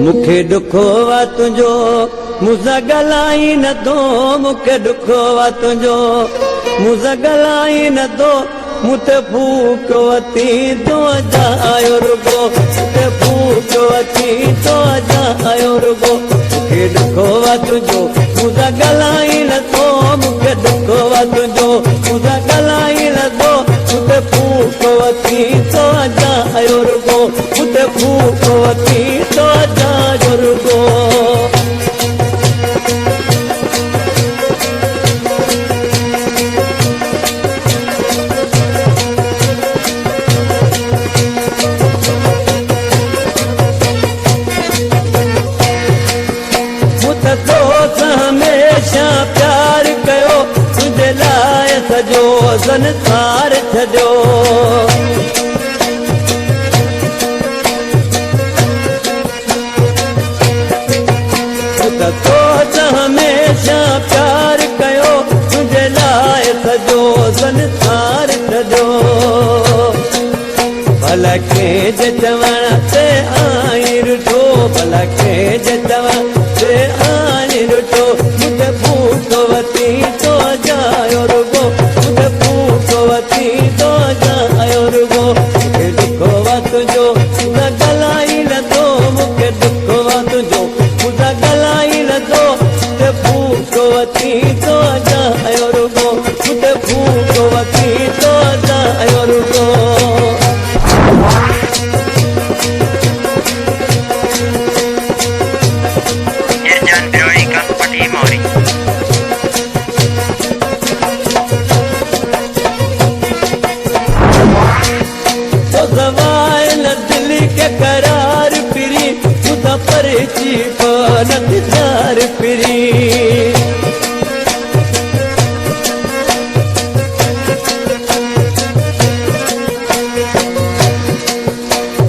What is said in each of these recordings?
मुखे दुखो वा तुझो मुझा गलाई न दो मुखे दुखो वा तुझो मुझा गलाई न दो मुते फूक वती तो जायो रुगो मुते फूक वती तो जायो रुगो मुखे दुखो वा तुझो मुझा गलाई न दो मुखे दुखो वा तुझो मुझा गलाई न दो मुते फूक वती तो जायो रुगो मुते फूक वती तो जायो रुगो हमेशा प्यार कयो तुझे लाए सजो संसार छजो तो हमेशा प्यार कयो तुझे लाए सजो संसार छजो भला के जवान से आई रुठो भला के जवान से आई रुठो मुझे भूखवती तो जायो रुगो मुझे भूखवती तो जायो रुगो मुझे दुखवा तुझो मुझा गलाई न दो मुझे दुखवा तुझो मुझा गलाई न दो मुझे भूखवती तो जायो रुगो मुझे भूखवती तो जायो रुगो करार फिरी खुदा परिची नदार फिरी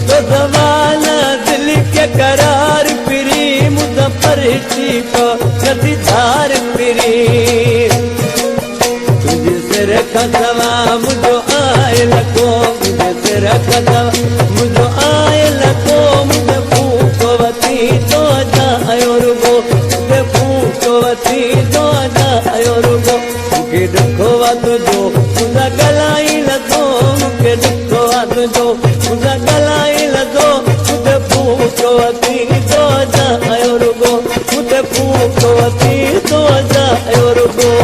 तो जमाना दिल के करार फिरी मुझा परिची नदार फिरी तुझे सिर खतवा मुझो आए लगो मुझे सिर खतवा मुझो आए लगो मुझे भूखवती तो जायो रुगो मुझे भूखवती तो जायो रुगो मुझे दुखवा तुझो मुझा गलाई लगो मुझे दुखवा तुझो मुझा गलाई लगो मुझे भूखवती तो जायो रुगो मुझे भूखवती तो जायो रुगो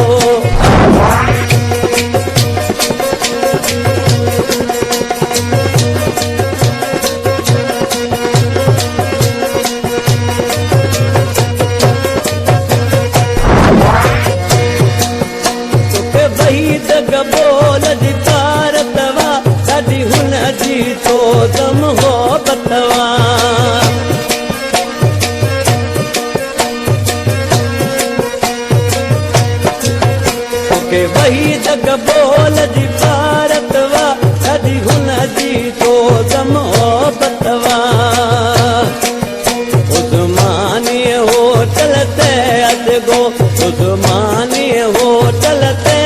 बोल जी तारतवा ॾाढी हुन जी तो दम हो बतवा तोखे वही जग बोल जी तारतवा ॾाढी हुन जी तो दम हो बतवा उस्मानी होटल ते अजगो उस्मानी होटल ते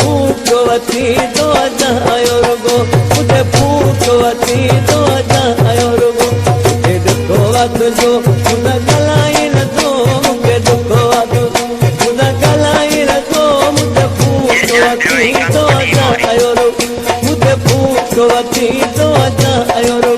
भूखवती तो जायो रुगो मुझे भूखवती तो जायो रुगो मुझे दुखवा तुझो मुझा गलाई न दो मुझे दुखवा तुझो मुझा गलाई न दो मुझे भूखवती तो जायो रुगो मुझे भूखवती तो जायो रुगो